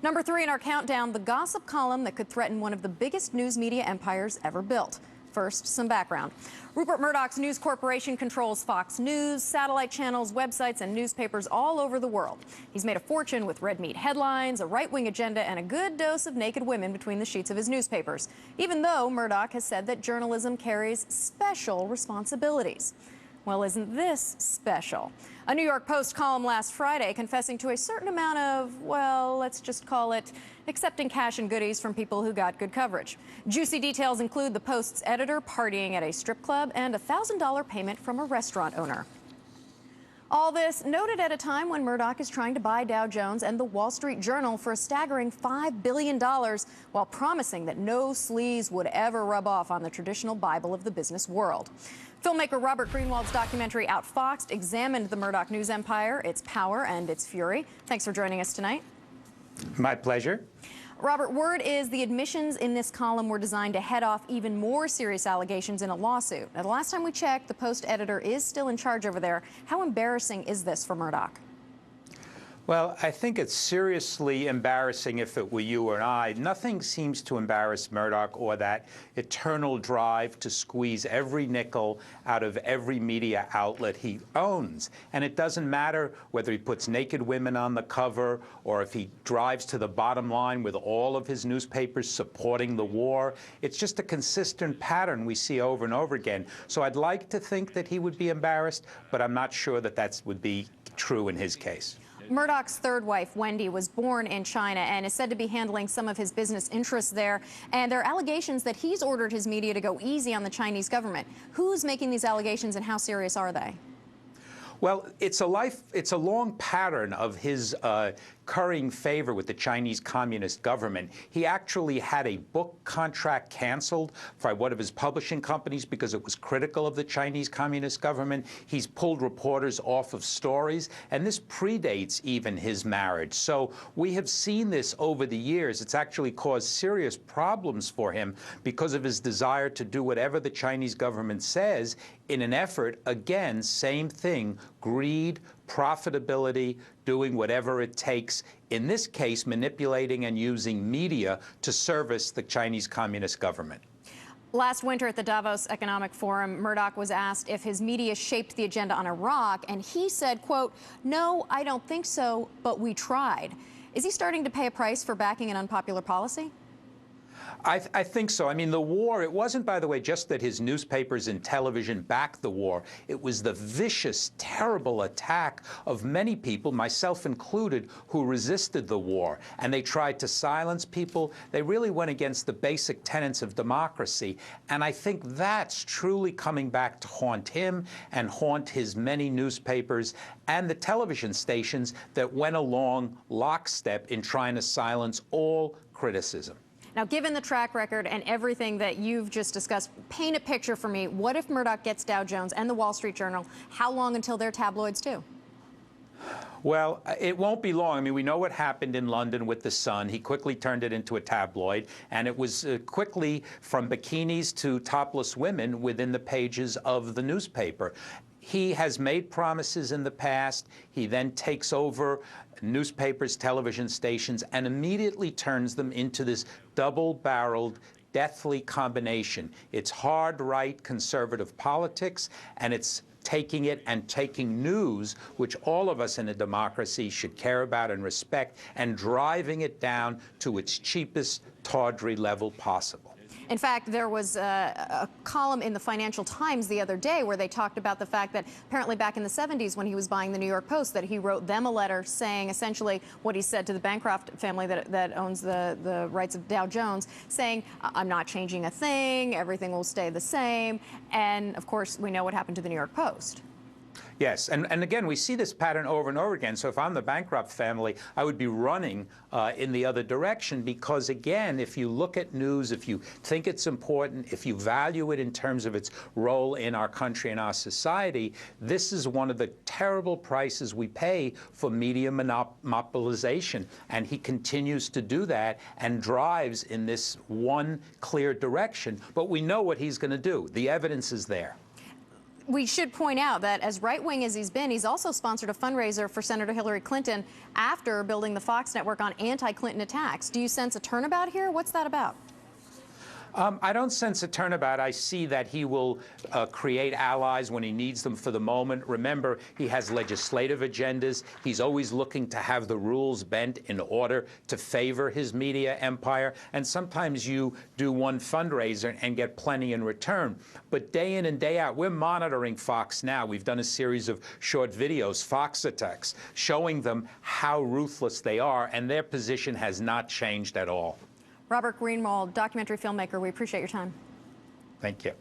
Number 3 in our countdown, the gossip column that could threaten one of the biggest news media empires ever built. First, some background. Rupert Murdoch's News Corporation controls Fox News, satellite channels, websites, and newspapers all over the world. He's made a fortune with red meat headlines, a right-wing agenda, and a good dose of naked women between the sheets of his newspapers, even though Murdoch has said that journalism carries special responsibilities. Well, isn't this special? A New York Post column last Friday confessing to a certain amount of, well, let's just call it accepting cash and goodies from people who got good coverage. Juicy details include the Post's editor partying at a strip club and a $1,000 payment from a restaurant owner. All this noted at a time when Murdoch is trying to buy Dow Jones and the Wall Street Journal for a staggering $5 billion, while promising that no sleaze would ever rub off on the traditional Bible of the business world. Filmmaker Robert Greenwald's documentary Outfoxed examined the Murdoch news empire, its power, and its fury. Thanks for joining us tonight. My pleasure. Robert, word is the admissions in this column were designed to head off even more serious allegations in a lawsuit. Now, the last time we checked, the Post editor is still in charge over there. How embarrassing is this for Murdoch? Well, I think it's seriously embarrassing if it were you or I. Nothing seems to embarrass Murdoch or that eternal drive to squeeze every nickel out of every media outlet he owns. And it doesn't matter whether he puts naked women on the cover or if he drives to the bottom line with all of his newspapers supporting the war. It's just a consistent pattern we see over and over again. So I'd like to think that he would be embarrassed, but I'm not sure that that would be true in his case. Murdoch's third wife, Wendy, was born in China and is said to be handling some of his business interests there. And there are allegations that he's ordered his media to go easy on the Chinese government. Who's making these allegations and how serious are they? Well, it's a long pattern of his currying favor with the Chinese Communist government. He actually had a book contract canceled by one of his publishing companies because it was critical of the Chinese Communist government. He's pulled reporters off of stories, and this predates even his marriage. So we have seen this over the years. It's actually caused serious problems for him because of his desire to do whatever the Chinese government says in an effort, again, same thing, greed, profitability, doing whatever it takes, in this case, manipulating and using media to service the Chinese Communist government. Last winter at the Davos Economic Forum, Murdoch was asked if his media shaped the agenda on Iraq, and he said, quote, "No, I don't think so, but we tried." Is he starting to pay a price for backing an unpopular policy? I think so. I mean, the war, it wasn't, by the way, just that his newspapers and television backed the war. It was the vicious, terrible attack of many people, myself included, who resisted the war. And they tried to silence people. They really went against the basic tenets of democracy. And I think that's truly coming back to haunt him and haunt his many newspapers and the television stations that went along lockstep in trying to silence all criticism. Now, given the track record and everything that you've just discussed, paint a picture for me. What if Murdoch gets Dow Jones and the Wall Street Journal? How long until they're tabloids, too? Well, it won't be long. I mean, we know what happened in London with The Sun. He quickly turned it into a tabloid, and it was quickly from bikinis to topless women within the pages of the newspaper. He has made promises in the past. He then takes over newspapers, television stations, and immediately turns them into this double-barreled, deathly combination. It's hard right conservative politics, and it's taking it and taking news, which all of us in a democracy should care about and respect, and driving it down to its cheapest, tawdry level possible. In fact, there was a column in the Financial Times the other day where they talked about the fact that apparently back in the 70s when he was buying the New York Post, that he wrote them a letter saying essentially what he said to the Bancroft family that owns the rights of Dow Jones, saying, "I'm not changing a thing, everything will stay the same." And, of course, we know what happened to the New York Post. Yes, and again, we see this pattern over and over again. So if I'm the Bancroft family, I would be running in the other direction because, again, if you look at news, if you think it's important, if you value it in terms of its role in our country and our society, this is one of the terrible prices we pay for media monopolization. And he continues to do that and drives in this one clear direction. But we know what he's going to do. The evidence is there. We should point out that as right-wing as he's been, he's also sponsored a fundraiser for Senator Hillary Clinton after building the Fox network on anti-Clinton attacks. Do you sense a turnabout here? What's that about? I don't sense a turnabout. I see that he will create allies when he needs them for the moment. Remember, he has legislative agendas. He's always looking to have the rules bent in order to favor his media empire. And sometimes you do one fundraiser and get plenty in return. But day in and day out, we're monitoring Fox now. We've done a series of short videos, Fox Attacks, showing them how ruthless they are, and their position has not changed at all. Robert Greenwald, documentary filmmaker, we appreciate your time. Thank you.